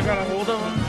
I got a hold of him.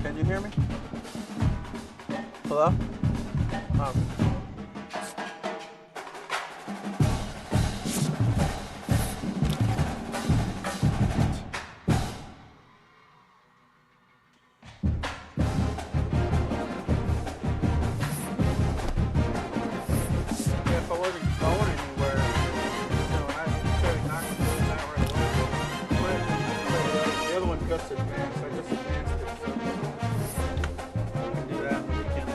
Can you hear me? Hello? If I wasn't going anywhere, I could knock it that right away. The other one just advanced. I just advanced it, so we can do that on the weekend.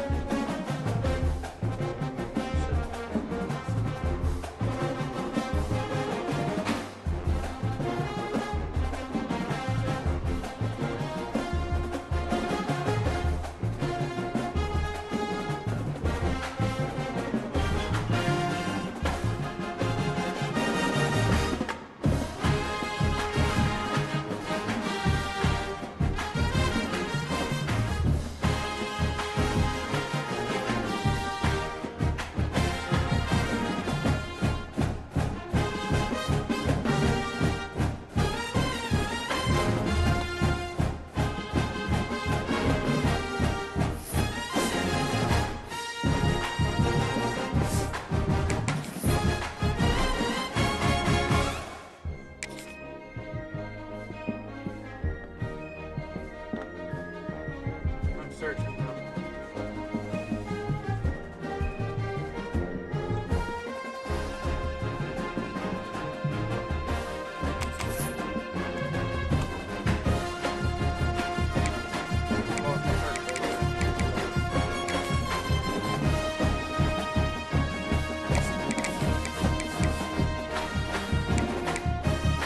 Searching now.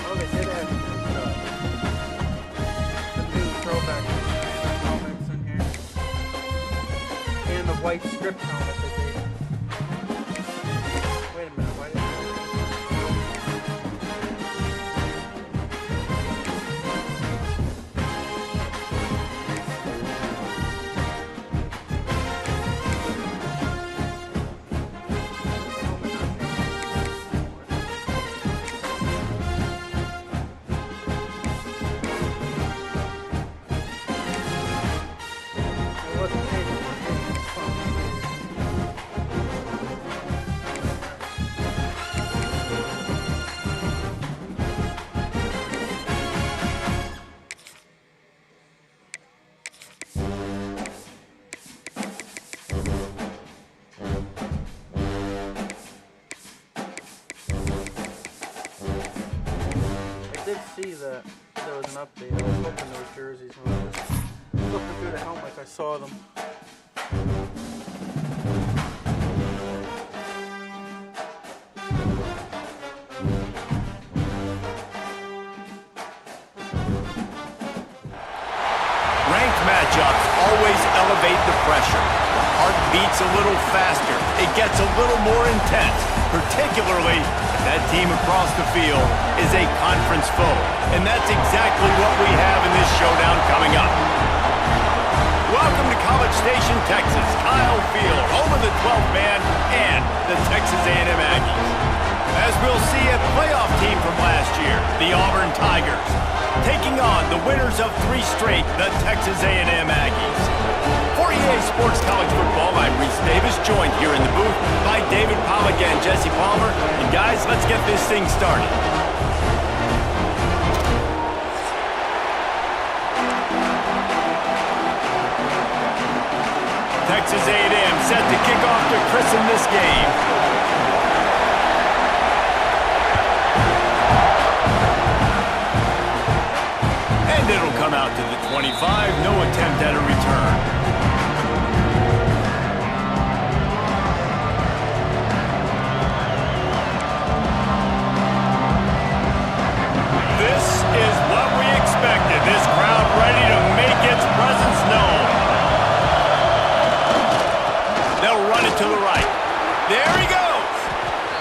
Oh, they did have the new throwback helmets in here. And the white strip helmet that they... Wait a minute, why did it wasn't did see that there was an update. I was hoping those jerseys when I was looking through the helmets, I saw them. Ranked matchups always elevate the pressure. The heart beats a little faster. It gets a little more intense, particularly if that team across the field is a conference foe. And that's exactly what we have in this showdown coming up. Welcome to College Station, Texas, Kyle Field, home of the 12th man and the Texas A&M Aggies. As we'll see, a playoff team from last year, the Auburn Tigers, taking on the winners of 3 straight, the Texas A&M Aggies. For EA Sports College Football, I'm Reese Davis, joined here in the booth by David Pollack and Jesse Palmer. And guys, let's get this thing started. Texas A&M set to kick off to christen this game. And it'll come out to the 25, no attempt at a return. This is what we expected. This crowd ready to make its presence known. They'll run it to the right. There he goes.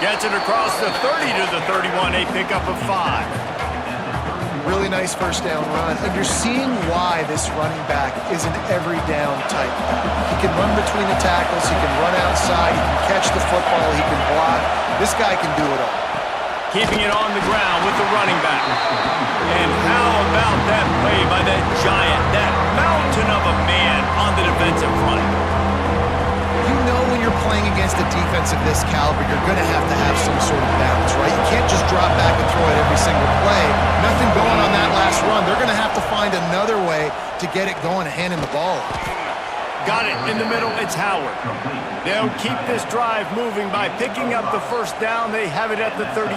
Gets it across the 30 to the 31, a pickup of 5. Really nice first down run, and you're seeing why this running back is an every down type back. He can run between the tackles, he can run outside, he can catch the football, he can block. This guy can do it all. Keeping it on the ground with the running back. And how about that play by that giant, that mountain of a man on the defensive front? You know when you're playing against a defense of this caliber, you're going to have some sort of balance, right? You can't just drop back and throw it every single play. Nothing going on that last run. They're going to have to find another way to get it going and handing the ball off. Got it in the middle, it's Howard. They'll keep this drive moving by picking up the first down. They have it at the 36.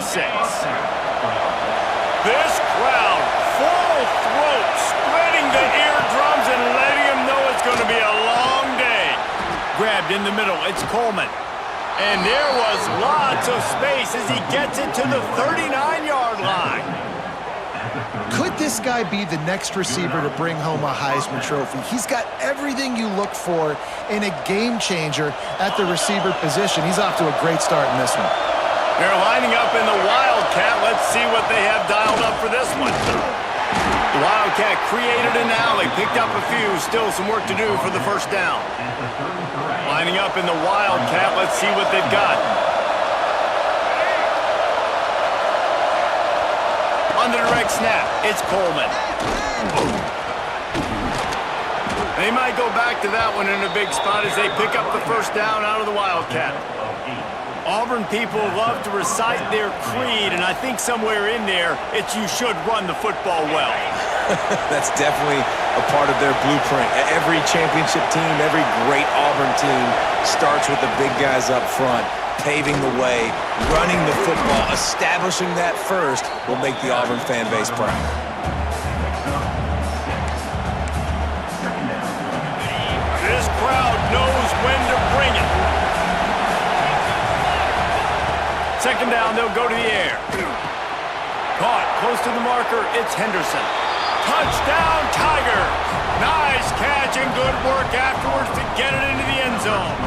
This crowd, full throat, spreading the eardrums and letting them know it's going to be a long day. Grabbed in the middle, it's Coleman. And there was lots of space as he gets it to the 39-yard line. Could this guy be the next receiver to bring home a Heisman Trophy? He's got everything you look for in a game changer at the receiver position. He's off to a great start in this one. They're lining up in the Wildcat. Let's see what they have dialed up for this one. The Wildcat created an alley, picked up a few, still some work to do for the first down. Lining up in the Wildcat, let's see what they've got. On the direct snap, it's Coleman. They might go back to that one in a big spot as they pick up the first down out of the Wildcat. Auburn people love to recite their creed, and I think somewhere in there, it's you should run the football well. That's definitely a part of their blueprint. Every championship team, every great Auburn team starts with the big guys up front, paving the way, running the football, establishing that first will make the Auburn fan base proud. This crowd knows when to bring it. Second down, they'll go to the air. Caught close to the marker, it's Henderson. Touchdown, Tigers! Nice catch and good work afterwards to get it into the end zone.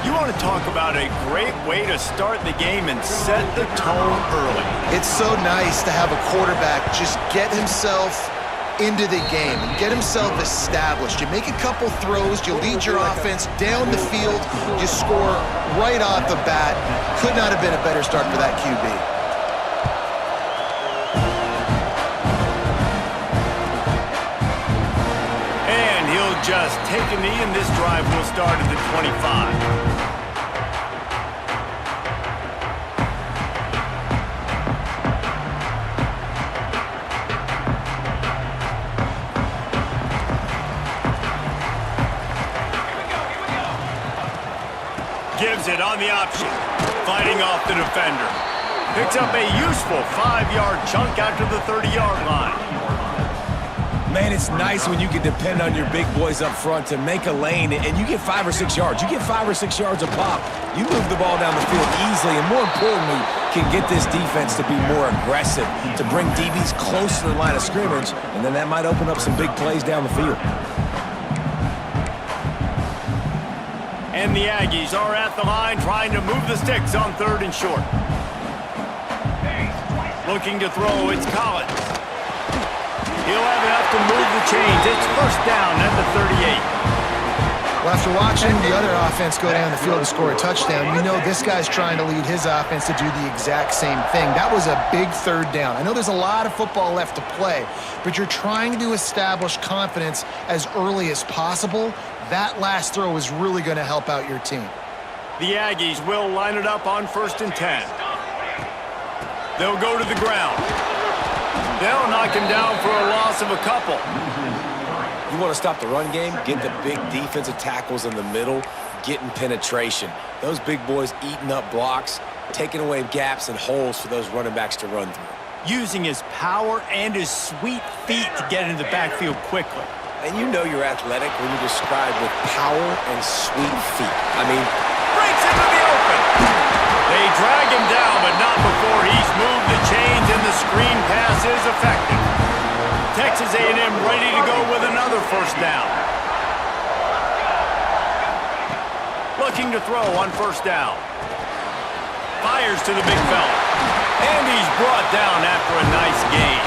You want to talk about a great way to start the game and set the tone early. It's so nice to have a quarterback just get himself into the game and get himself established. You make a couple throws, you lead your offense down the field, you score right off the bat. Could not have been a better start for that QB. And he'll just take a knee, and this drive will start at the 25. Gives it on the option, fighting off the defender. Picks up a useful 5-yard chunk after the 30-yard line. Man, it's nice when you can depend on your big boys up front to make a lane, and you get 5 or 6 yards. You get 5 or 6 yards a pop. You move the ball down the field easily, and more importantly, can get this defense to be more aggressive, to bring DBs close to the line of scrimmage, and then that might open up some big plays down the field. And the Aggies are at the line trying to move the sticks on 3rd and short. Looking to throw, it's Collins. He'll have enough to move the chains. It's 1st down at the 38. Well, after watching the other offense go down the field to score a touchdown, you know this guy's trying to lead his offense to do the exact same thing. That was a big 3rd down. I know there's a lot of football left to play, but you're trying to establish confidence as early as possible. That last throw is really going to help out your team. The Aggies will line it up on 1st and 10. They'll go to the ground. They'll knock him down for a loss of a couple. You want to stop the run game? Get the big defensive tackles in the middle, getting penetration. Those big boys eating up blocks, taking away gaps and holes for those running backs to run through. Using his power and his sweet feet to get into the backfield quickly. And you know you're athletic when you describe with power and sweet feet. I mean, breaks into the open. They drag him down, but not before he's moved the chains, and the screen pass is effective. Texas A&M ready to go with another 1st down. Looking to throw on 1st down. Fires to the big fella. And he's brought down after a nice gain.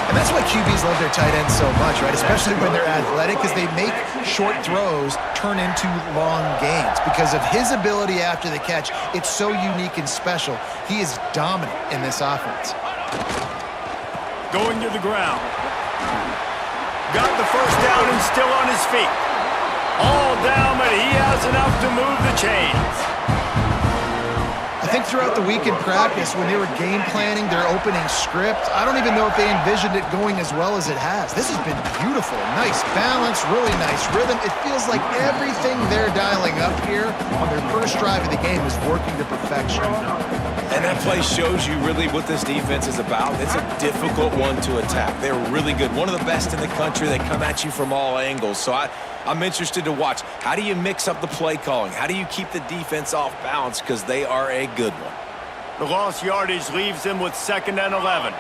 And that's why QBs love their tight ends so much, right? Especially when they're athletic, because they make short throws turn into long gains. Because of his ability after the catch, it's so unique and special. He is dominant in this offense. Going to the ground. Got the 1st down and still on his feet. All down, but he has enough to move the chains. I think throughout the week in practice, when they were game planning their opening script, I don't even know if they envisioned it going as well as it has. This has been beautiful. Nice balance, really nice rhythm. It feels like everything they're dialing up here on their first drive of the game is working to perfection. and that play shows you really what this defense is about. It's a difficult one to attack. They're really good. One of the best in the country. They come at you from all angles. So I'm interested to watch. How do you mix up the play calling? How do you keep the defense off balance? Because they are a good one. The lost yardage leaves them with 2nd and 11.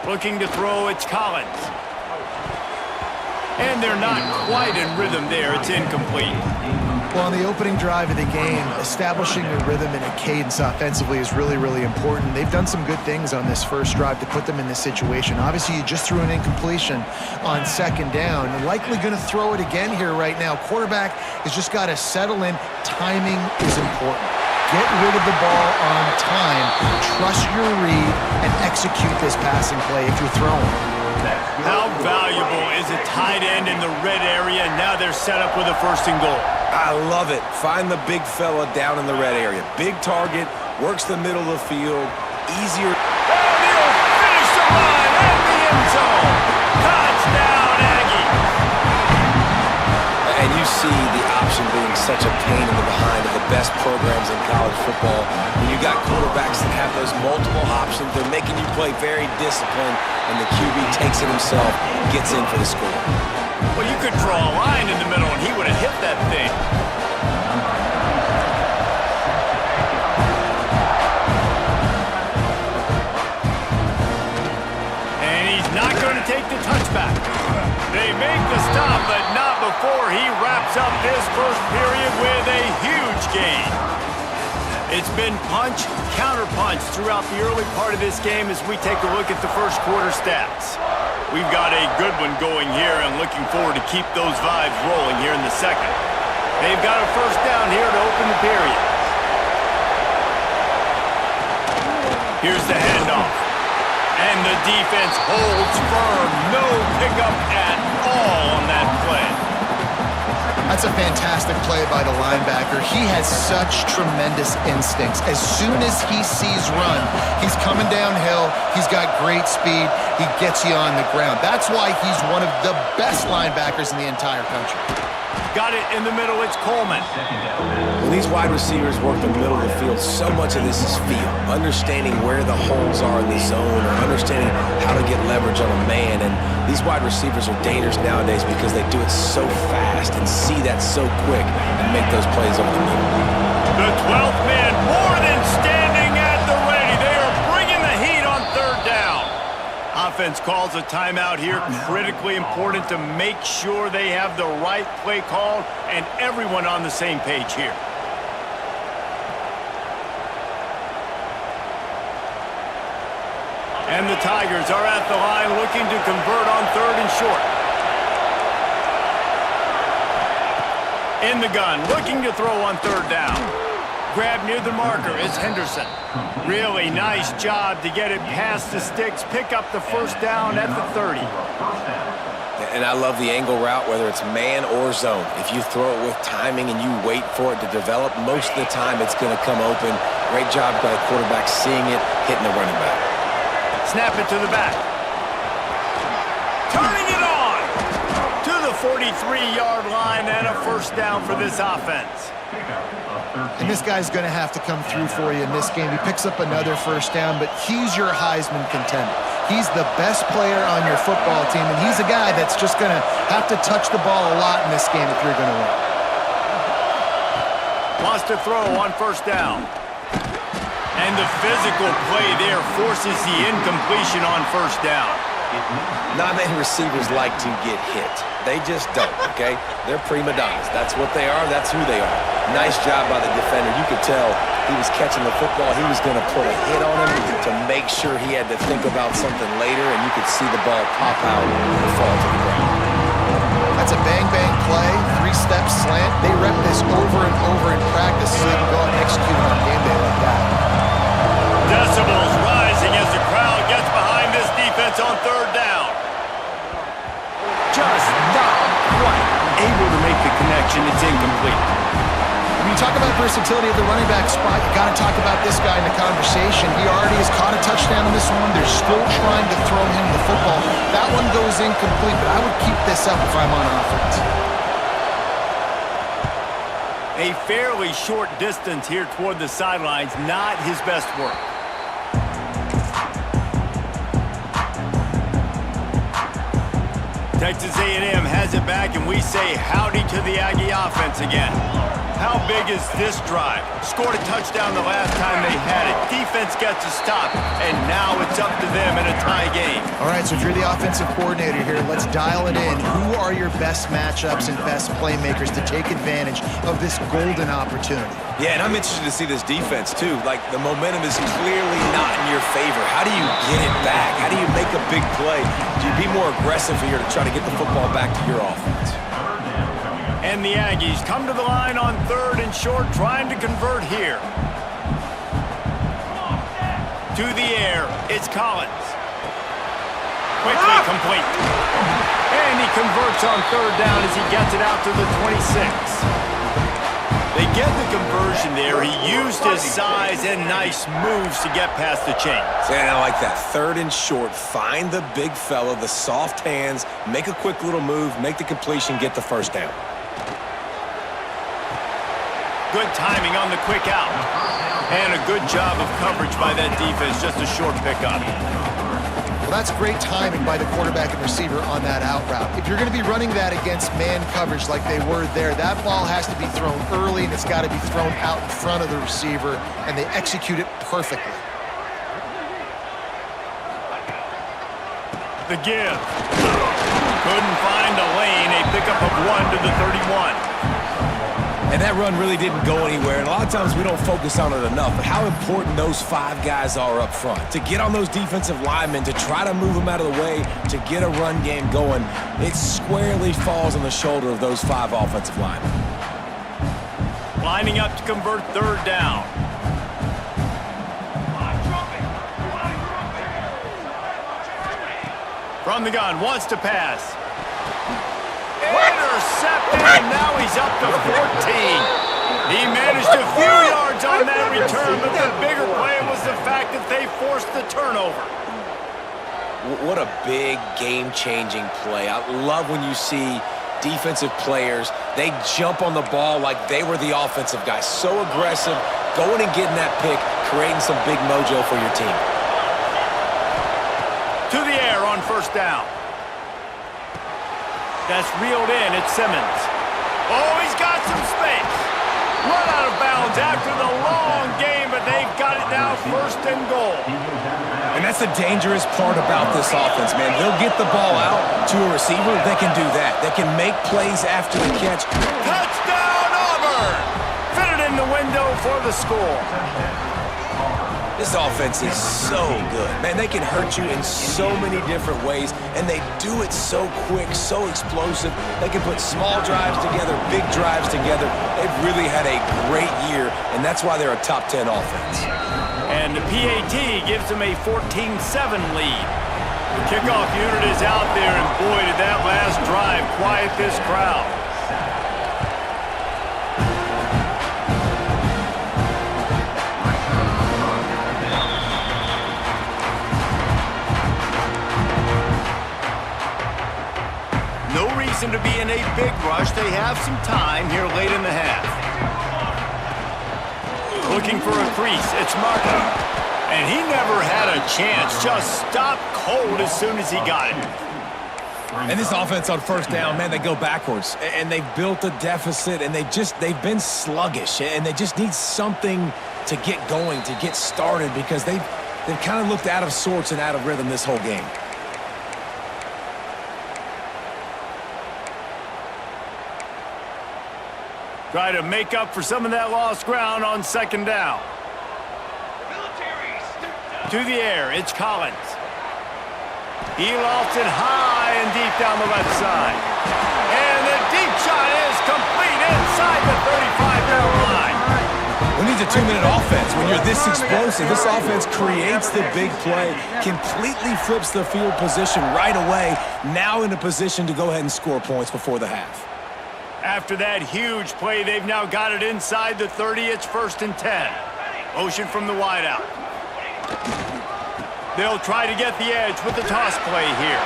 Looking to throw, it's Collins. And they're not quite in rhythm there. It's incomplete. Well, on the opening drive of the game, establishing a rhythm and a cadence offensively is really, really important. They've done some good things on this first drive to put them in this situation. Obviously, you just threw an incompletion on 2nd down. Likely going to throw it again here right now. Quarterback has just got to settle in. Timing is important. Get rid of the ball on time. Trust your read and execute this passing play if you're throwing. How valuable is a tight end in the red area? Now they're set up with a 1st and goal. I love it. Find the big fella down in the red area. Big target, works the middle of the field, easier. Oh, he'll finish the line at the end zone. Touchdown, Aggie. And you see the option being such a pain in the behind of the best programs in college football. When you got quarterbacks that have those multiple options, they're making you play very disciplined, and the QB takes it himself, gets in for the score. Well, you could draw a line in the middle, and he would have hit that thing. And he's not going to take the touchback. They make the stop, but not before he wraps up this first period with a huge gain. It's been punch, counter-punch throughout the early part of this game as we take a look at the first quarter stats. We've got a good one going here and looking forward to keep those vibes rolling here in the second. They've got a 1st down here to open the period. Here's the handoff. And the defense holds firm. No pickup at all on that play. That's a fantastic play by the linebacker. He has such tremendous instincts. As soon as he sees run, he's coming downhill. He's got great speed. He gets you on the ground. That's why he's one of the best linebackers in the entire country. got it in the middle. It's Coleman. When these wide receivers work the middle of the field, so much of this is feel. Understanding where the holes are in the zone or understanding how to get leverage on a man. And these wide receivers are dangerous nowadays because they do it so fast and see that so quick and make those plays over the middle. The 12th man more than standing at the ready. They are bringing the heat on third down. Offense calls a timeout here. Critically important to make sure they have the right play called and everyone on the same page here. And the Tigers are at the line looking to convert on third and short. In the gun, looking to throw on third down. Grab near the marker is Henderson. Really nice job to get it past the sticks, pick up the first down at the 30. And I love the angle route, whether it's man or zone. If you throw it with timing and you wait for it to develop, most of the time it's going to come open. Great job by the quarterback seeing it, hitting the running back. Snap it to the back. Turning it on to the 43-yard line and a first down for this offense. And this guy's going to have to come through for you in this game. He picks up another first down, but he's your Heisman contender. He's the best player on your football team, and he's a guy that's just going to have to touch the ball a lot in this game if you're going to win. Wants to throw on first down. And the physical play there forces the incompletion on first down. Not many receivers like to get hit. They just don't, okay? They're prima donnas. That's what they are. That's who they are. Nice job by the defender. You could tell he was catching the football. He was going to put a hit on him to make sure he had to think about something later, and you could see the ball pop out and fall to the ground. That's a bang-bang play, three-step slant. They rep this over and over in practice so they can go out and execute on game day like that. Decibels rising as the crowd gets behind this defense on third down. Just not quite able to make the connection. It's incomplete. When you talk about versatility of the running back spot, you got to talk about this guy in the conversation. He already has caught a touchdown in this one. They're still trying to throw him the football. That one goes incomplete, but I would keep this up if I'm on offense. A fairly short distance here toward the sidelines, not his best work. Texas A&M has it back, and we say howdy to the Aggie offense again. How big is this drive? Scored a touchdown the last time they had it. Defense gets a stop, and now it's up to them in a tie game. All right, so if you're the offensive coordinator here, let's dial it in. Who are your best matchups and best playmakers to take advantage of this golden opportunity? Yeah, and I'm interested to see this defense, too. Like, the momentum is clearly not in your favor. How do you get it back? How do you make a big play? Do you be more aggressive here to try to get the football back to your offense? And the Aggies come to the line on third and short, trying to convert here. To the air, it's Collins. Quickly complete. And he converts on third down as he gets it out to the 26. They get the conversion there. He used his size and nice moves to get past the chains. Yeah, I like that. Third and short. Find the big fella, the soft hands, make a quick little move, make the completion, get the first down. Good timing on the quick out. And a good job of coverage by that defense, just a short pickup. Well, that's great timing by the quarterback and receiver on that out route. If you're going to be running that against man coverage like they were there, that ball has to be thrown early, and it's got to be thrown out in front of the receiver, and they execute it perfectly. The give. Couldn't find a lane. A pickup of 1 to the 31. And that run really didn't go anywhere, and a lot of times we don't focus on it enough, but how important those 5 guys are up front. To get on those defensive linemen, to try to move them out of the way, to get a run game going, it squarely falls on the shoulder of those 5 offensive linemen. Lining up to convert third down. From the gun, wants to pass. Intercepted, and now he's up to 14. He managed a few yards on that return, but the bigger play was the fact that they forced the turnover. What a big game-changing play. I love when you see defensive players. They jump on the ball like they were the offensive guys. So aggressive, going and getting that pick, creating some big mojo for your team. To the air on first down. That's reeled in. It's Simmons. Oh, he's got some space. Run out of bounds after the long game, but they've got it now first and goal. And that's the dangerous part about this offense, man. They'll get the ball out to a receiver. They can do that. They can make plays after the catch. Touchdown, Auburn! Fit it in the window for the score. This offense is so good. Man, they can hurt you in so many different ways, and they do it so quick, so explosive. They can put small drives together, big drives together. They've really had a great year, and that's why they're a top 10 offense. And the PAT gives them a 14-7 lead. The kickoff unit is out there, and boy, did that last drive quiet this crowd. No reason to be in a big rush. They have some time here late in the half. Looking for a crease. It's Martin. And he never had a chance. Just stopped cold as soon as he got it. And this offense on first down, man, they go backwards. And they've built a deficit, and they've been sluggish. And they just need something to get going, to get started, because they've kind of looked out of sorts and out of rhythm this whole game. Try to make up for some of that lost ground on second down. To the air, it's Collins. He lofts it high and deep down the left side. And the deep shot is complete inside the 35-yard line. Who needs a 2-minute offense when you're this explosive? This offense creates the big play, completely flips the field position right away, now in a position to go ahead and score points before the half. After that huge play, they've now got it inside the 30. It's 1st and 10. Motion from the wideout. They'll try to get the edge with the toss play here.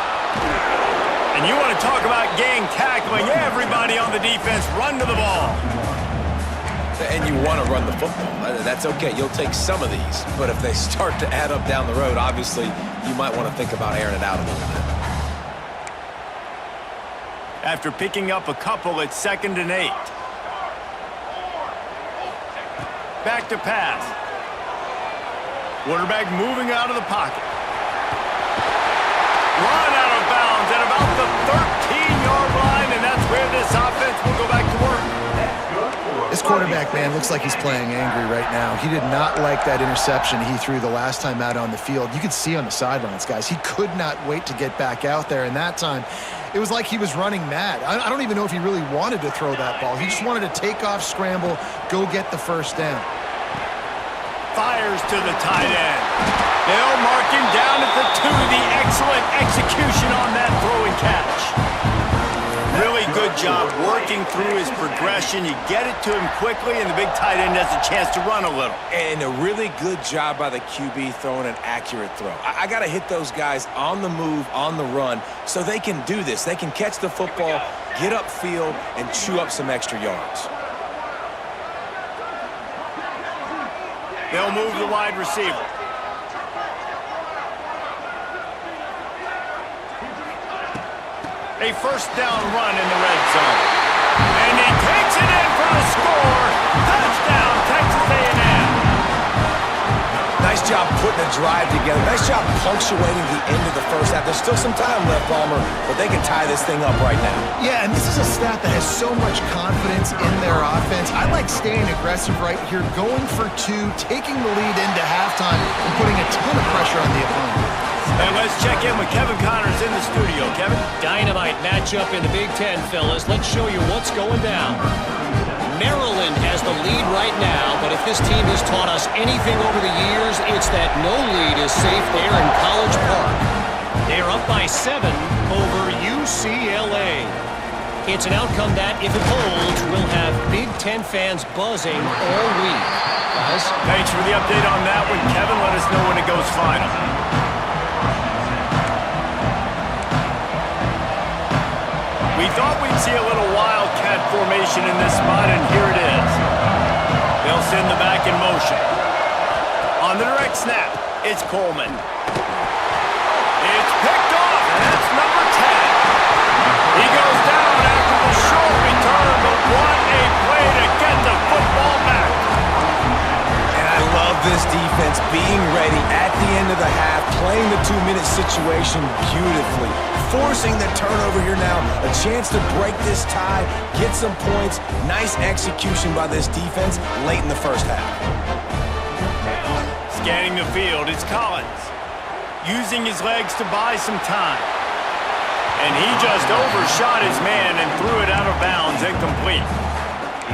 And you want to talk about gang tackling. Everybody on the defense run to the ball. And you want to run the football. That's okay. You'll take some of these. But if they start to add up down the road, obviously, you might want to think about airing it out a little bit. After picking up a couple, it's 2nd and 8. Back to pass. Quarterback moving out of the pocket. Run out of bounds at about the 13-yard line, and that's where this offense will go back to work. This quarterback, man, looks like he's playing angry right now. He did not like that interception he threw the last time out on the field. You could see on the sidelines, guys, he could not wait to get back out there, and that time it was like he was running mad. I don't even know if he really wanted to throw that ball. He just wanted to take off, scramble, go get the first down. Fires to the tight end. They'll mark him down at the 2. The excellent execution on that throw and catch. Really good job working through his progression. You get it to him quickly, and the big tight end has a chance to run a little. And a really good job by the QB throwing an accurate throw. I got to hit those guys on the move, on the run, so they can do this. They can catch the football, get upfield, and chew up some extra yards. They'll move the wide receiver. A first down run in the red zone. And he takes it in for the score. Touchdown, Texas A&M. Nice job putting a drive together. Nice job punctuating the end of the first half. There's still some time left, Palmer, but they can tie this thing up right now. Yeah, and this is a staff that has so much confidence in their offense. I like staying aggressive right here, going for 2, taking the lead into halftime, and putting a ton of pressure on the opponent. And let's check in with Kevin Connors in the studio. Kevin? Dynamite matchup in the Big Ten, fellas. Let's show you what's going down. Maryland has the lead right now, but if this team has taught us anything over the years, it's that no lead is safe there in College Park. They're up by 7 over UCLA. It's an outcome that, if it holds, will have Big Ten fans buzzing all week. Guys? Thanks for the update on that one, Kevin. Let us know when it goes final. We thought we'd see a little formation in this spot, and here it is. They'll send the back in motion. On the direct snap, it's Coleman. It's picked off, and that's number 10. He goes down after the short return, but what a play to get the football back. And I love this defense being ready at the end of the half, playing the 2-minute situation beautifully, forcing the turnover here now, a chance to break this tie, get some points. Nice execution by this defense late in the first half. Scanning the field, it's Collins, using his legs to buy some time. And he just overshot his man and threw it out of bounds, incomplete.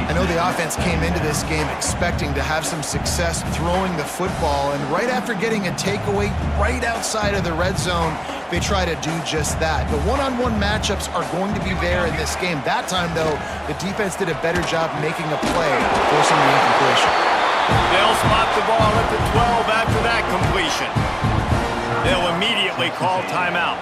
I know the offense came into this game expecting to have some success throwing the football, and right after getting a takeaway right outside of the red zone, they try to do just that. The one-on-one matchups are going to be there in this game. That time, though, the defense did a better job making a play, forcing the incompletion. They'll spot the ball at the 12 after that completion. They'll immediately call timeout.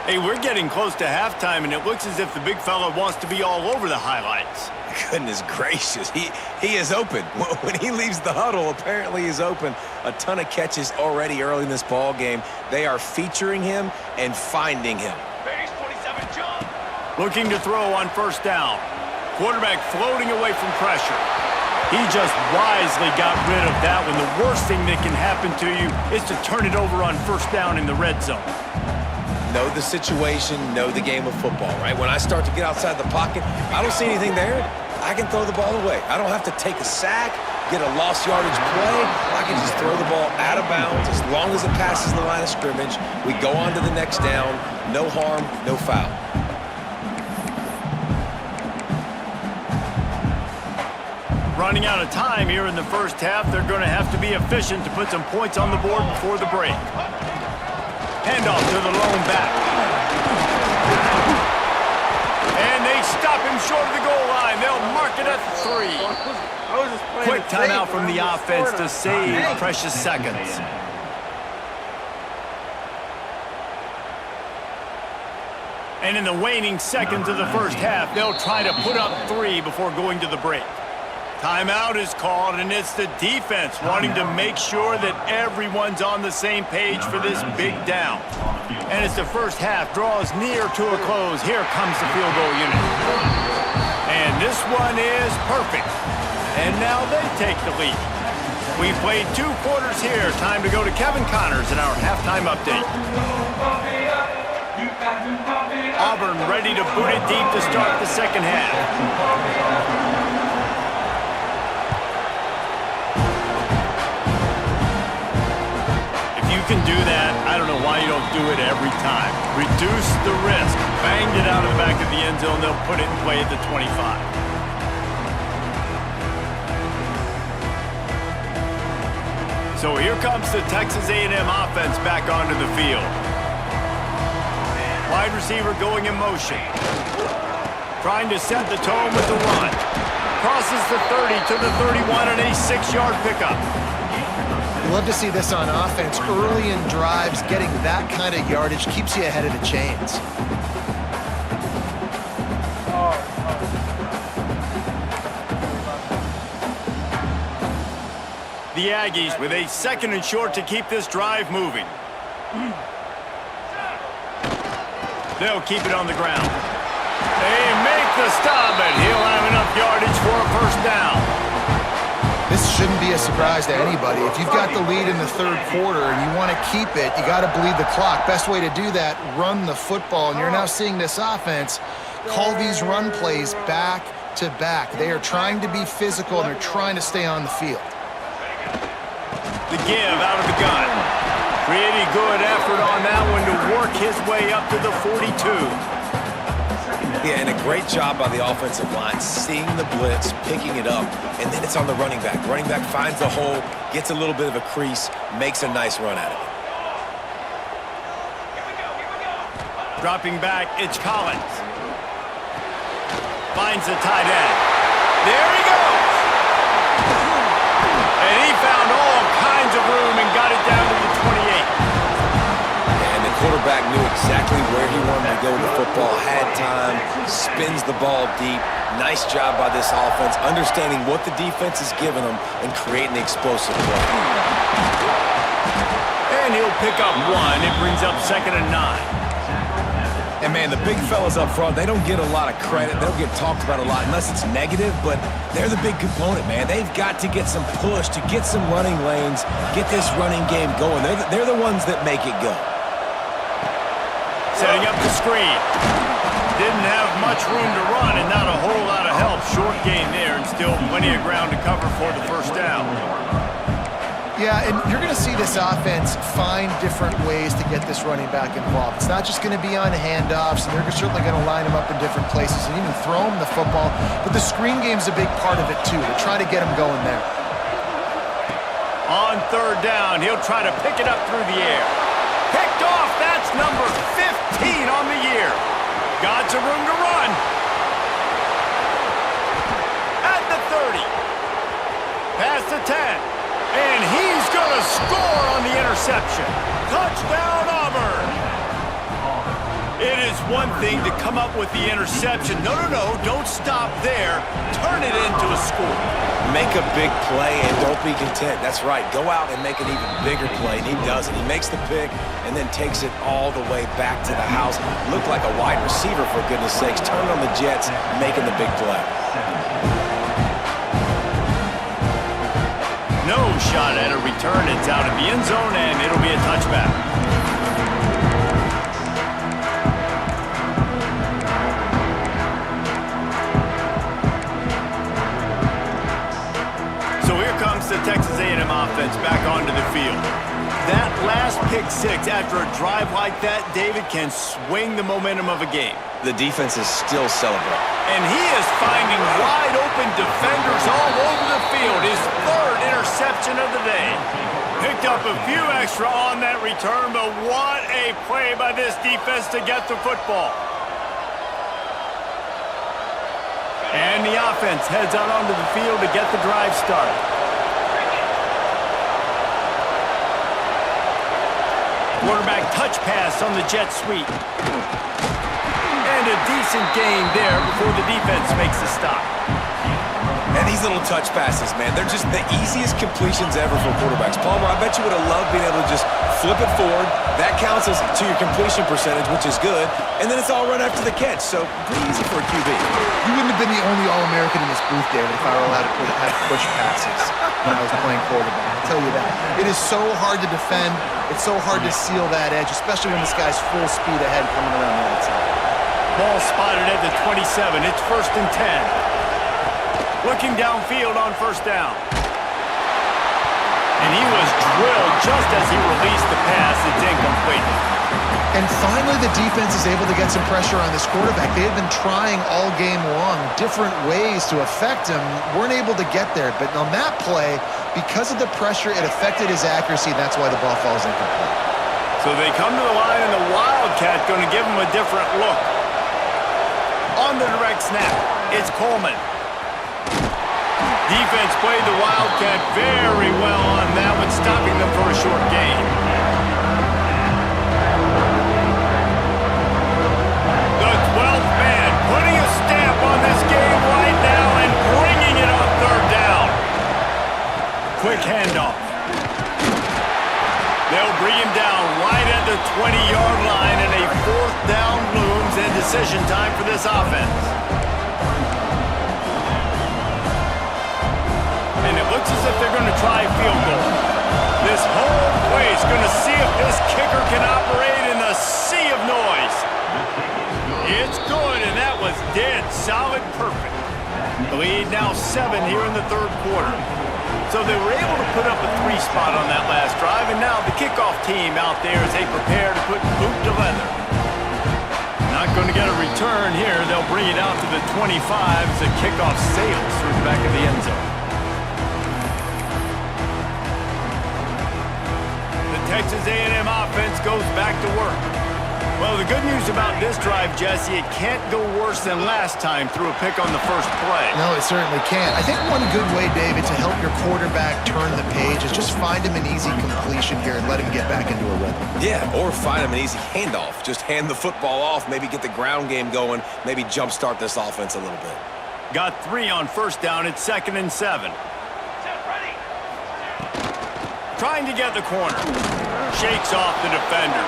Hey, we're getting close to halftime, and it looks as if the big fella wants to be all over the highlights. Goodness gracious, he is open. When he leaves the huddle, apparently he's open. A ton of catches already early in this ball game. They are featuring him and finding him. Looking to throw on first down. Quarterback floating away from pressure. He just wisely got rid of that one. The worst thing that can happen to you is to turn it over on first down in the red zone. Know the situation, know the game of football, right? When I start to get outside the pocket, I don't see anything there, I can throw the ball away. I don't have to take a sack, get a lost yardage play. I can just throw the ball out of bounds as long as it passes the line of scrimmage. We go on to the next down. No harm, no foul. Running out of time here in the first half, they're going to have to be efficient to put some points on the board before the break. Handoff to the lone back. And they stop him short of the goal line. They'll mark it at 3. Quick timeout from the offense to save precious seconds. And in the waning seconds of the first half, they'll try to put up 3 before going to the break. Timeout is called, and it's the defense wanting to make sure that everyone's on the same page for this big down. And as the first half draws near to a close, here comes the field goal unit. And this one is perfect. And now they take the lead. We've played 2 quarters here. Time to go to Kevin Connors in our halftime update. Auburn ready to boot it deep to start the second half. Can do that. I don't know why you don't do it every time. Reduce the risk. Banged it out of the back of the end zone. They'll put it in play at the 25. So here comes the Texas A&M offense back onto the field. Wide receiver going in motion. Trying to set the tone with the run. Crosses the 30 to the 31 and a 6-yard pickup. Love to see this on offense. Early in drives, getting that kind of yardage keeps you ahead of the chains. The Aggies with a 2nd and short to keep this drive moving. They'll keep it on the ground. They make the stop, but he'll have enough yardage for a first down. This shouldn't be a surprise to anybody. If you've got the lead in the 3rd quarter and you want to keep it, you got to bleed the clock. Best way to do that, run the football. And you're now seeing this offense call these run plays back to back. They are trying to be physical, and they're trying to stay on the field. The give out of the gun. Pretty good effort on that one to work his way up to the 42. Yeah, and a great job by the offensive line, seeing the blitz, picking it up, and then it's on the running back. Running back finds a hole, gets a little bit of a crease, makes a nice run at it. Dropping back, it's Collins. Finds the tight end. There he goes! And he found all kinds of room and got it down to the 28. Quarterback knew exactly where he wanted to go with the football, had time, spins the ball deep. Nice job by this offense, understanding what the defense is giving them and creating the explosive play. And he'll pick up one. It brings up 2nd and 9. And, man, the big fellas up front, they don't get a lot of credit. They don't get talked about a lot unless it's negative, but they're the big component, man. They've got to get some push, to get some running lanes, get this running game going. They're the ones that make it go. Setting up the screen. Didn't have much room to run and not a whole lot of help. Short gain there and still plenty of ground to cover for the first down. Yeah, and you're going to see this offense find different ways to get this running back involved. It's not just going to be on handoffs, and they're certainly going to line him up in different places and even throw him the football. But the screen game's a big part of it, too. They're trying to get him going there. On 3rd down, he'll try to pick it up through the air. Picked off, that's number 15 on the year. Got some room to run. At the 30. Past the 10. And he's going to score on the interception. Touchdown, Auburn. It is one thing to come up with the interception. No, don't stop there. Turn it into a score. Make a big play and don't be content. That's right. Go out and make an even bigger play, and he does it. He makes the pick and then takes it all the way back to the house. Looked like a wide receiver, for goodness sakes. Turned on the Jets, making the big play. No shot at a return. It's out of the end zone, and it'll be a touchback. So here comes the Texas A&M offense back onto the field. That last pick six after a drive like that, David, can swing the momentum of a game. The defense is still celebrating. And he is finding wide open defenders all over the field. His 3rd interception of the day. Picked up a few extra on that return, but what a play by this defense to get the football. And the offense heads out onto the field to get the drive started. Quarterback touch pass on the jet sweep. And a decent gain there before the defense makes the stop. And these little touch passes, man, they're just the easiest completions ever for quarterbacks. Palmer, I bet you would have loved being able to just flip it forward. That counts as to your completion percentage, which is good. And then it's all run after the catch, so pretty easy for a QB. You wouldn't have been the only All-American in this booth, David, if I were allowed to have push passes when I was playing quarterback. I'll tell you that. It is so hard to defend. It's so hard to seal that edge, especially when this guy's full speed ahead coming around the outside. Ball spotted at the 27. It's 1st and 10. Looking downfield on 1st down. And he was drilled just as he released the pass. It's incomplete. And finally, the defense is able to get some pressure on this quarterback. They had been trying all game long different ways to affect him. Weren't able to get there. But on that play, because of the pressure, it affected his accuracy. That's why the ball falls incomplete. So they come to the line, and the Wildcat going to give him a different look. On the direct snap, it's Coleman. Defense played the Wildcat very well on that one, stopping them for a short gain. The 12th man putting a stamp on this game right now and bringing it on 3rd down. Quick handoff. They'll bring him down right at the 20-yard line, and a 4th down looms and decision time for this offense. And it looks as if they're going to try a field goal. This whole play is going to see if this kicker can operate in the sea of noise. It's good, and that was dead solid perfect. The lead now 7 here in the 3rd quarter. So they were able to put up a 3-spot on that last drive, and now the kickoff team out there as they prepare to put boot to leather. Not going to get a return here. They'll bring it out to the 25 as the kickoff sails through the back of the end zone. The Texas A&M offense goes back to work. Well, the good news about this drive, Jesse, it can't go worse than last time through a pick on the first play. No, it certainly can't. I think one good way, David, to help your quarterback turn the page is just find him an easy completion here and let him get back into a rhythm. Yeah, or find him an easy handoff. Just hand the football off, maybe get the ground game going, maybe jumpstart this offense a little bit. Got 3 on first down. It's 2nd and 7. Trying to get the corner. Shakes off the defender.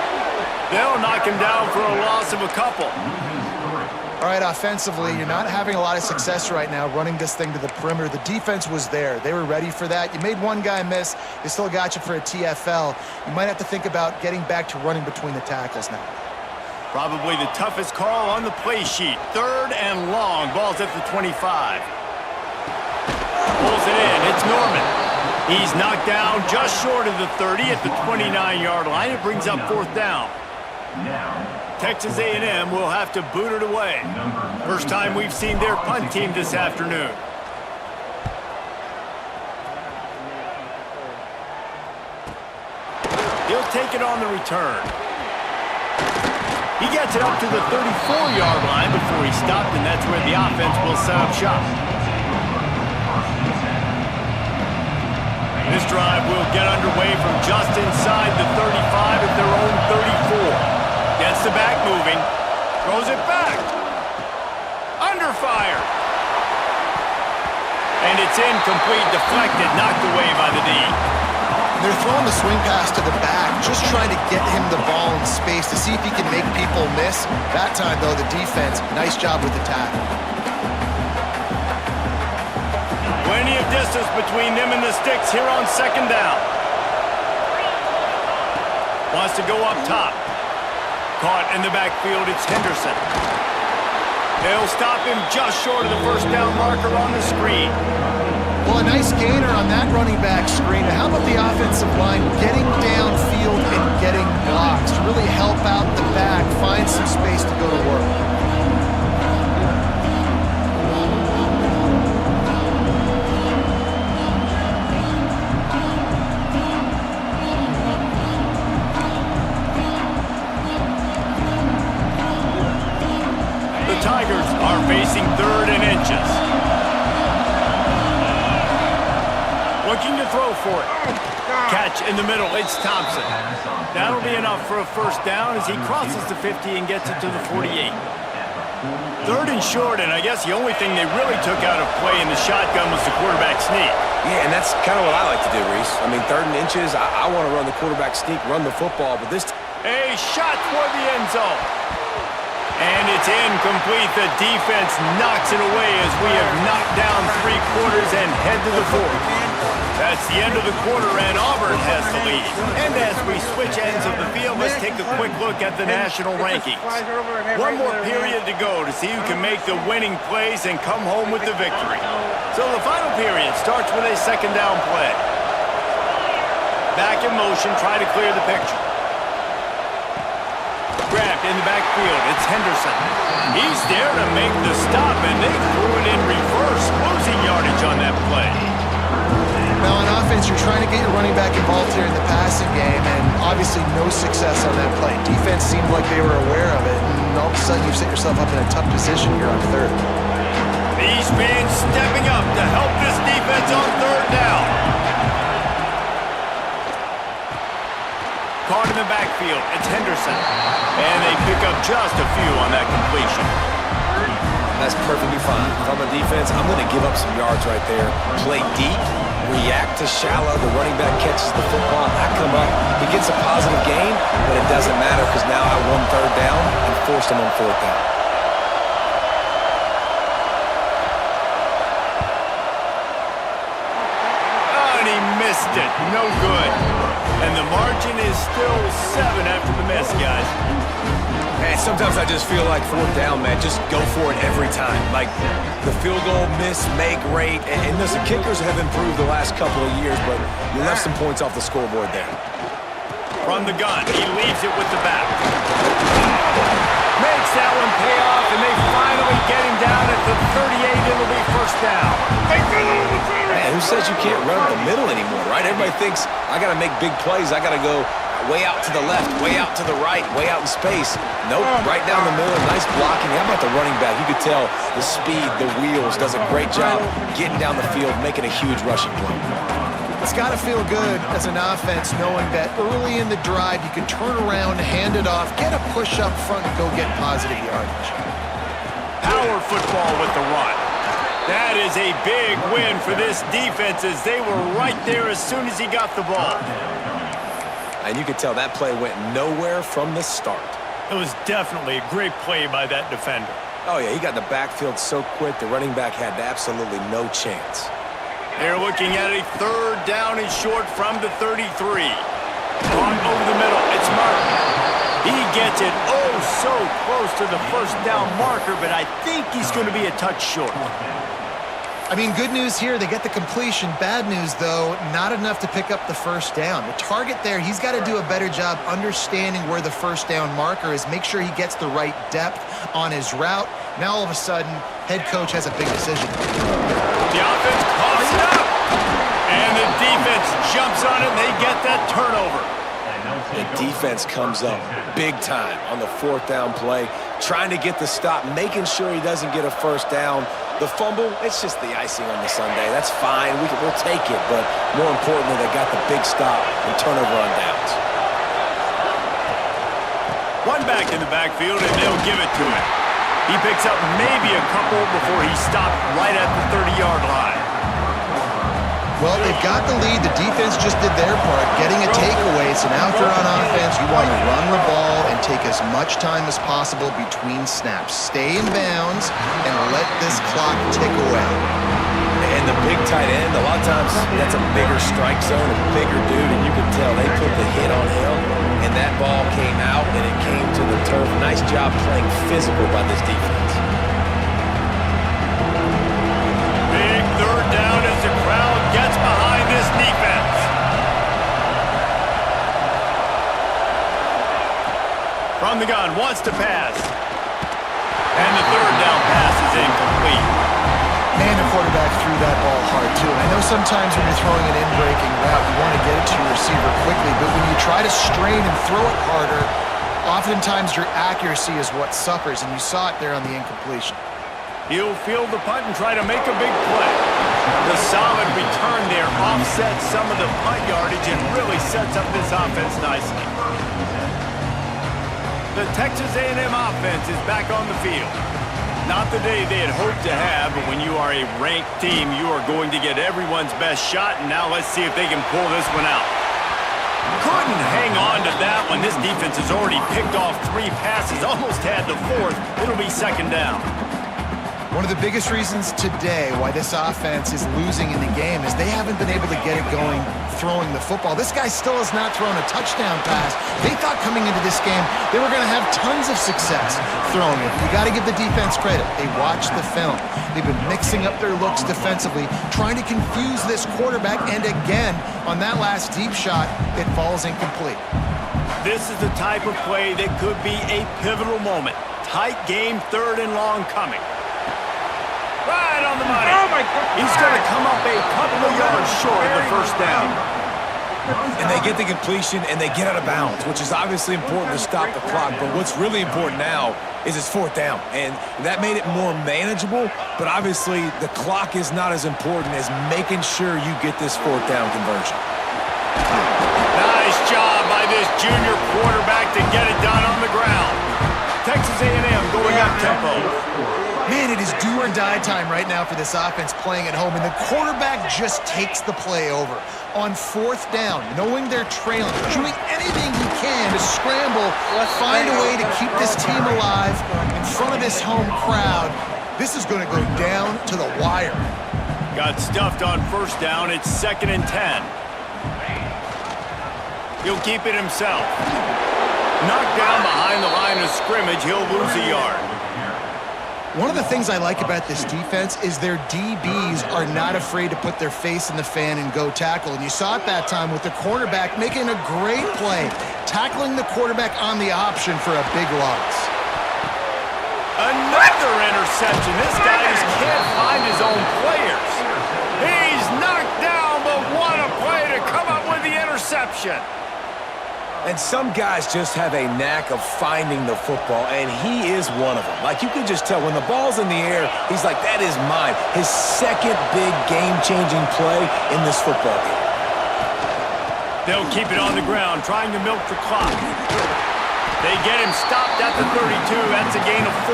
They'll knock him down for a loss of a couple. All right, offensively, you're not having a lot of success right now running this thing to the perimeter. The defense was there. They were ready for that. You made one guy miss. They still got you for a TFL. You might have to think about getting back to running between the tackles now. Probably the toughest call on the play sheet. 3rd and long. Ball's at the 25. Pulls it in. It's Norman. He's knocked down just short of the 30 at the 29-yard line. It brings up 4th down. Texas A&M will have to boot it away. First time we've seen their punt team this afternoon. He'll take it on the return. He gets it up to the 34-yard line before he stopped, and that's where the offense will set up shop. This drive will get underway from just inside the 35 at their own 34. Gets the back moving. Throws it back. Under fire. And it's incomplete, deflected, knocked away by the D. They're throwing the swing pass to the back, just trying to get him the ball in space to see if he can make people miss. That time, though, the defense, nice job with the tackle. Plenty of distance between them and the sticks here on 2nd down. Wants to go up top. Caught in the backfield, it's Henderson. They'll stop him just short of the first down marker on the screen. Well, a nice gainer on that running back screen. Now, how about the offensive line getting downfield and getting blocks to really help out the back, find some space to go to work? Tigers are facing 3rd and inches. Looking to throw for it. Catch in the middle. It's Thompson. That'll be enough for a first down as he crosses the 50 and gets it to the 48. 3rd and short, and I guess the only thing they really took out of play in the shotgun was the quarterback sneak. Yeah, and that's kind of what I like to do, Reese. I mean, 3rd and inches, I want to run the quarterback sneak, run the football, but this... A shot toward the end zone. And it's incomplete. The defense knocks it away as we have knocked down 3 quarters and head to the 4th. That's the end of the quarter, and Auburn has the lead. And as we switch ends of the field, let's take a quick look at the national rankings. One more period to go to see who can make the winning plays and come home with the victory. So the final period starts with a 2nd down play. Back in motion, try to clear the picture. Grabbed in the backfield. It's Henderson. He's there to make the stop, and they threw it in reverse, losing yardage on that play. Now, on offense, you're trying to get your running back involved here in the passing game, and obviously no success on that play. Defense seemed like they were aware of it, and all of a sudden you've set yourself up in a tough position here on 3rd. These fans stepping up to help this defense on 3rd down. Caught in the backfield. It's Henderson. And they pick up just a few on that completion. That's perfectly fine. If I'm a defense, I'm going to give up some yards right there. Play deep, react to shallow. The running back catches the football. I come up. He gets a positive gain, but it doesn't matter because now I won 3rd down and forced him on 4th down. Oh, and he missed it. No good. And the margin is still 7 after the miss, guys. Man, sometimes I just feel like 4th down, man. Just go for it every time. Like the field goal miss, make rate. And listen, kickers have improved the last couple of years, but you left some points off the scoreboard there. From the gun, he leaves it with the back. Makes that one pay off, and they finally get him down at the 38. It'll be first down. Man, who says you can't run up the middle anymore, right? Everybody thinks I got to make big plays. I got to go way out to the left, way out to the right, way out in space. Nope, right down the middle. Nice blocking. How about the running back? You could tell the speed, the wheels, does a great job getting down the field, making a huge rushing play. It's got to feel good as an offense knowing that early in the drive you can turn around, hand it off, get a push up front, and go get positive yardage. Power football with the run. That is a big win for this defense as they were right there as soon as he got the ball. And you could tell that play went nowhere from the start. It was definitely a great play by that defender. Oh, yeah, he got in the backfield so quick, the running back had absolutely no chance. They're looking at a 3rd down and short from the 33. Caught over the middle. It's Martin. He gets it oh so close to the 1st down marker, but I think he's going to be a touch short. I mean, good news here, they get the completion. Bad news, though, not enough to pick up the 1st down. The target there, he's got to do a better job understanding where the 1st down marker is, make sure he gets the right depth on his route. Now, all of a sudden, head coach has a big decision. The offense coughs it up, and the defense jumps on it, and they get that turnover. The defense comes up big time on the 4th down play, trying to get the stop, making sure he doesn't get a 1st down. The fumble, it's just the icing on the sundae. That's fine. We'll take it, but more importantly, they got the big stop and turnover on downs. One back in the backfield, and they'll give it to him. He picks up maybe a couple before he stopped right at the 30-yard line. Well, they've got the lead. The defense just did their part, getting a takeaway. So now if you're on offense, you want to run the ball and take as much time as possible between snaps. Stay in bounds and let this clock tick away. And the big tight end, a lot of times that's a bigger strike zone, a bigger dude, and you can tell they put the hit on him, and that ball came out, and it came to the turf. Nice job playing physical by this defense. Big 3rd down as the crowd gets behind this defense. From the gun, wants to pass. And the 3rd down pass is incomplete. Man, the quarterback threw that ball hard, too. And I know sometimes when you're throwing an in-breaking route, you want to get it to your receiver quickly, but when you try to strain and throw it harder, oftentimes your accuracy is what suffers, and you saw it there on the incompletion. He'll field the punt and try to make a big play. The solid return there offsets some of the punt yardage and really sets up this offense nicely. The Texas A&M offense is back on the field. Not the day they had hoped to have, but when you are a ranked team, you are going to get everyone's best shot, and now let's see if they can pull this one out. Couldn't hang on to that one. This defense has already picked off 3 passes, almost had the 4th. It'll be 2nd down. One of the biggest reasons today why this offense is losing in the game is they haven't been able to get it going throwing the football. This guy still has not thrown a touchdown pass. They thought coming into this game they were going to have tons of success throwing it. You got to give the defense credit. They watched the film. They've been mixing up their looks defensively, trying to confuse this quarterback, and again, on that last deep shot, it falls incomplete. This is the type of play that could be a pivotal moment. Tight game, 3rd and long coming. Right on the money. Oh my God. He's going to come up a couple of yards short of the 1st down. And they get the completion, and they get out of bounds, which is obviously important to stop the clock. But what's really important now is it's 4th down. And that made it more manageable, but obviously the clock is not as important as making sure you get this 4th down conversion. Nice job by this junior quarterback to get it done on the ground. Texas A&M going up tempo. Man, it is do or die time right now for this offense playing at home, and the quarterback just takes the play over. On 4th down, knowing they're trailing, doing anything he can to scramble, find a way to keep this team alive in front of this home crowd. This is going to go down to the wire. Got stuffed on 1st down. It's 2nd and 10. He'll keep it himself. Knocked down behind the line of scrimmage, he'll lose a yard. One of the things I like about this defense is their DBs are not afraid to put their face in the fan and go tackle. And you saw it that time with the cornerback making a great play, tackling the quarterback on the option for a big loss. Another interception. This guy just can't find his own players. He's knocked down, but what a play to come up with the interception. And some guys just have a knack of finding the football, and he is one of them. Like, you can just tell when the ball's in the air, he's like, that is mine. His second big game-changing play in this football game. They'll keep it on the ground, trying to milk the clock. They get him stopped at the 32. That's a gain of 4.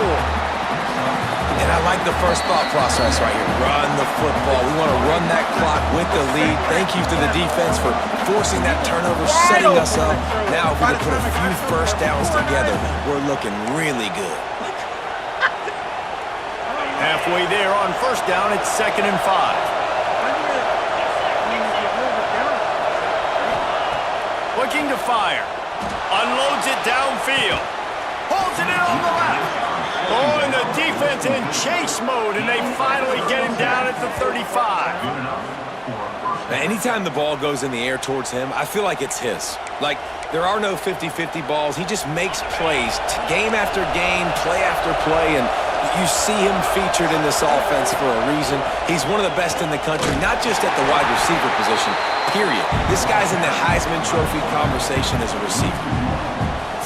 And I like the first thought process right here. Run the football. We want to run that clock with the lead. Thank you to the defense for forcing that turnover, setting us up. Now, if we can put a few first downs together, we're looking really good. Halfway there on first down, it's 2nd and 5. Looking to fire. Unloads it downfield. Pulls it in on the left. Oh, and the defense in chase mode, and they finally get him down at the 35. Now, anytime the ball goes in the air towards him, I feel like it's his. Like, there are no 50-50 balls. He just makes plays, game after game, play after play, and you see him featured in this offense for a reason. He's one of the best in the country, not just at the wide receiver position, period. This guy's in the Heisman Trophy conversation as a receiver.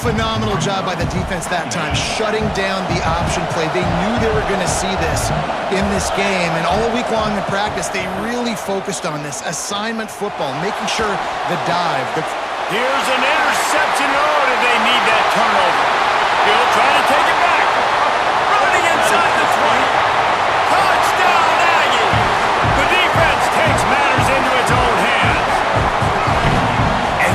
Phenomenal job by the defense that time, shutting down the option play. They knew they were going to see this in this game, and all week long in practice, they really focused on this assignment football, making sure the dive. Here's an interception. Oh, did they need that turnover? He'll try to take it back. Running inside the 20. Touchdown, Aggie! The defense takes matters into its own hands.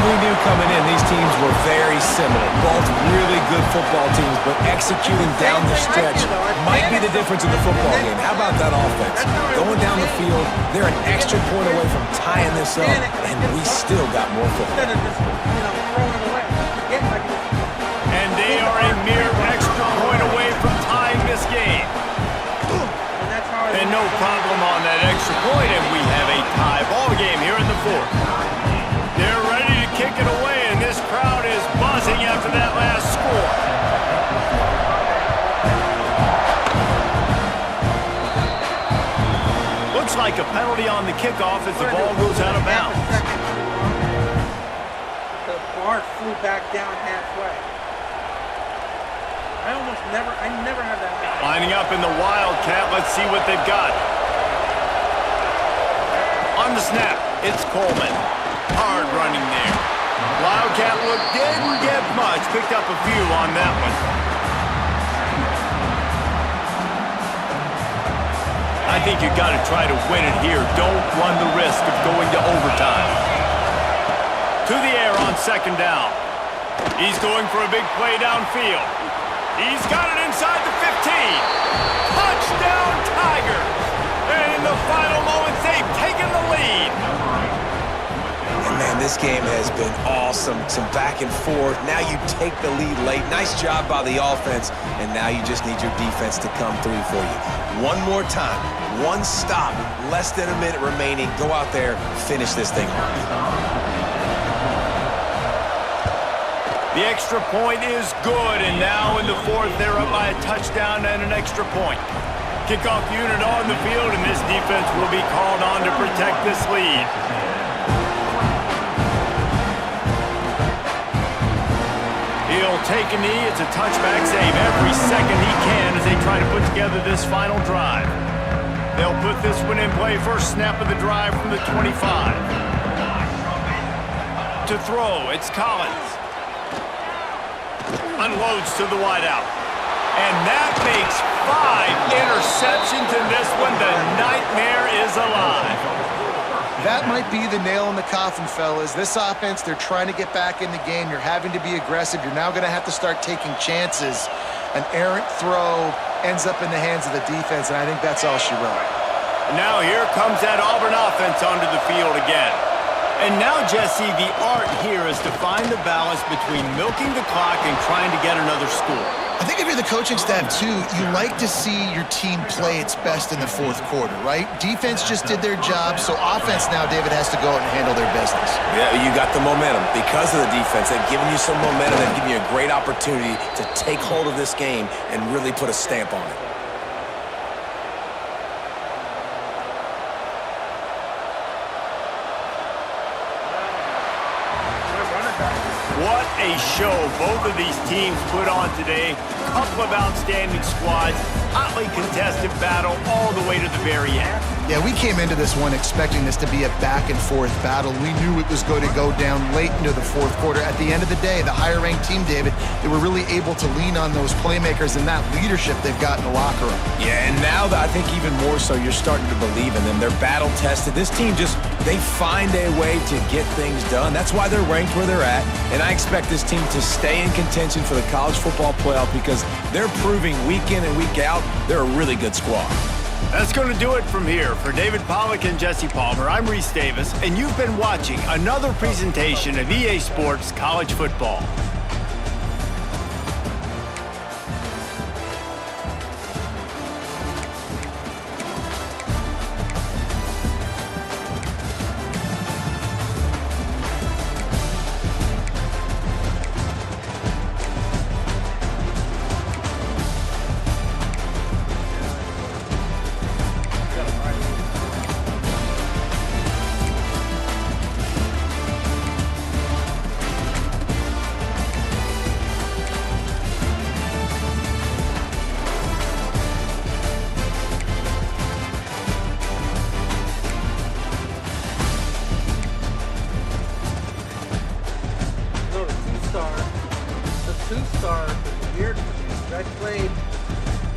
We knew coming in, these teams were very similar. Both really good football teams, but executing down the stretch might be the difference in the football game. How about that offense? Going down the field, they're an extra point away from tying this up, and we still got more football. And they are a mere extra point away from tying this game. And no problem on that extra point, and we have a tie ball game here in the 4th. They're ready to kick it away, and this crowd is buzzing after that last score. Looks like a penalty on the kickoff as the ball goes out of bounds. The bar flew back down halfway. I never have that happen. Lining up in the Wildcat, let's see what they've got. On the snap, it's Coleman. Hard running there. Wildcat look didn't get much. Picked up a few on that one. I think you got to try to win it here. Don't run the risk of going to overtime. To the air on 2nd down. He's going for a big play downfield. He's got it inside the 15. Touchdown, Tigers. And in the final moments, they've taken the lead. And man, this game has been awesome. Some back and forth. Now you take the lead late. Nice job by the offense. And now you just need your defense to come through for you. One more time. One stop. Less than a minute remaining. Go out there. Finish this thing off. The extra point is good. And now in the 4th, they're up by a touchdown and an extra point. Kickoff unit on the field, and this defense will be called on to protect this lead. He'll take a knee. It's a touchback save every second he can as they try to put together this final drive. They'll put this one in play. First snap of the drive from the 25. To throw, it's Collins. Unloads to the wideout. And that makes 5 interceptions in this one. The nightmare is alive. That might be the nail in the coffin, fellas. This offense, they're trying to get back in the game. You're having to be aggressive. You're now going to have to start taking chances. An errant throw ends up in the hands of the defense, and I think that's all she wrote. Now here comes that Auburn offense onto the field again. And now, Jesse, the art here is to find the balance between milking the clock and trying to get another score. I think if you're the coaching staff, too, you like to see your team play its best in the 4th quarter, right? Defense just did their job, so offense now, David, has to go out and handle their business. Yeah, you got the momentum. Because of the defense, they've given you some momentum. They've given you a great opportunity to take hold of this game and really put a stamp on it. What a show both of these teams put on today. Couple of outstanding squads, hotly contested battle all the way to the very end. Yeah, we came into this one expecting this to be a back-and-forth battle. We knew it was going to go down late into the fourth quarter. At the end of the day, the higher-ranked team, David, they were really able to lean on those playmakers and that leadership they've got in the locker room. Yeah, and now I think even more so, you're starting to believe in them. They're battle-tested. This team they find a way to get things done. That's why they're ranked where they're at, and I expect this team to stay in contention for the college football playoff because they're proving week in and week out they're a really good squad. That's going to do it from here. For David Pollack and Jesse Palmer, I'm Reese Davis, and you've been watching another presentation of EA Sports College Football. two-star was weird for me.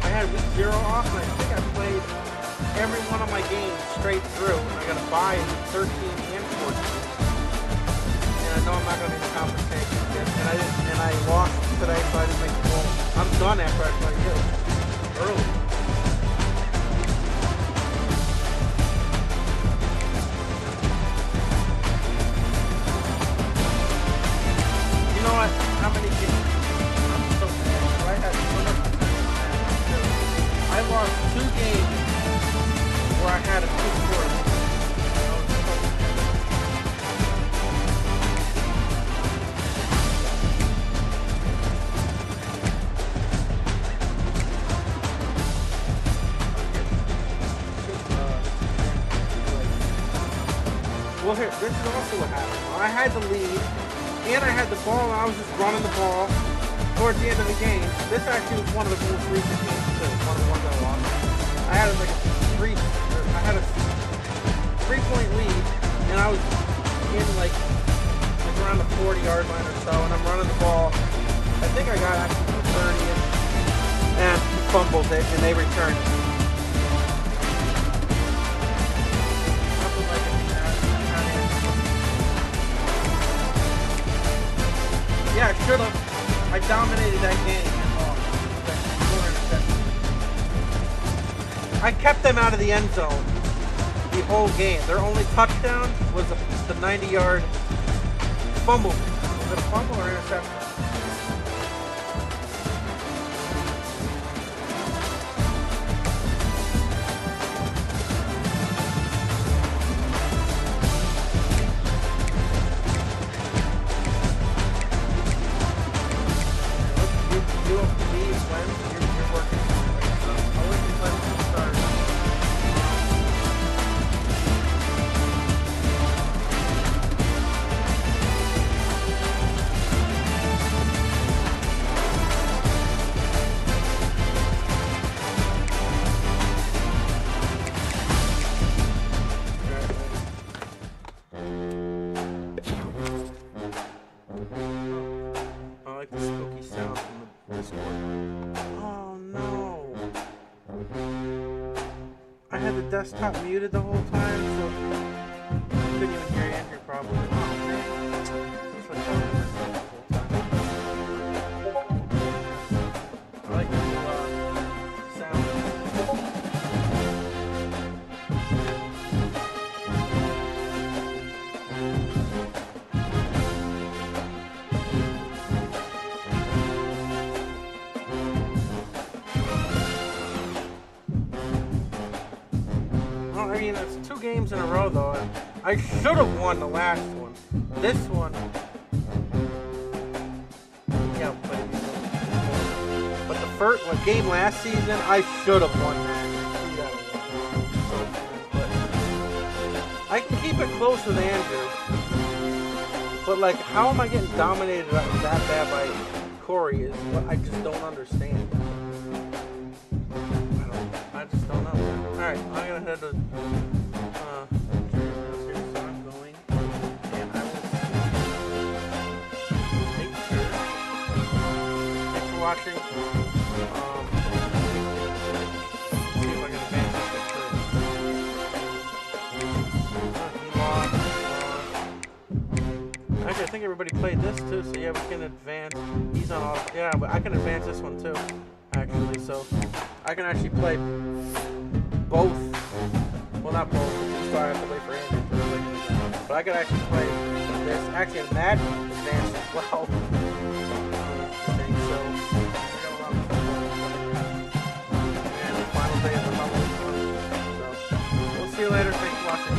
I had week 0 off, and I think I played every one of my games straight through, and I got a bye in 13 and 14. And I know I'm not going to be in the conference championship, and I lost today, so I didn't make the bowl. I'm done after I play you early. You know what? How many games? I'm so mad. I had so much potential. I lost 2 games where I had a 2-score. Well, here, this is also what happened. I had the lead, and I had the ball, and I was just running the ball towards the end of the game. This actually was one of the most recent games, too. One of the ones I lost. I had like a 3-point lead, and I was in like around the 40-yard line or so, and I'm running the ball. I think I got actually to 30-ish, and he fumbled it, and they returned it. Yeah, I should have. I dominated that game. I kept them out of the end zone the whole game. Their only touchdown was the 90-yard fumble. Was it a fumble or interception? Desktop muted the whole time, so couldn't even hear Andrew probably. Oh man, looks like talking to myself the whole time. I like the sound. I mean, it's 2 games in a row, though. I should have won the last one. This one, yeah, but the first game last season, I should have won that. But I can keep it close with Andrew. But like, how am I getting dominated that bad by Corey is what I just don't understand. I just don't know. Alright, I'm gonna head to here, so I'm going and I will take care. Thanks for watching. See if I can advance this through. He lost. Actually, I think everybody played this too, so yeah, we can advance. He's on all. Yeah, but I can advance this one too, actually. So I can actually play both. Well, not both. So I have to wait for Andrew to play. But I could actually play this. Actually, and that advance as well. I think so. We got a lot of football coming. And the final day of the level. So we'll see you later. Thanks for watching.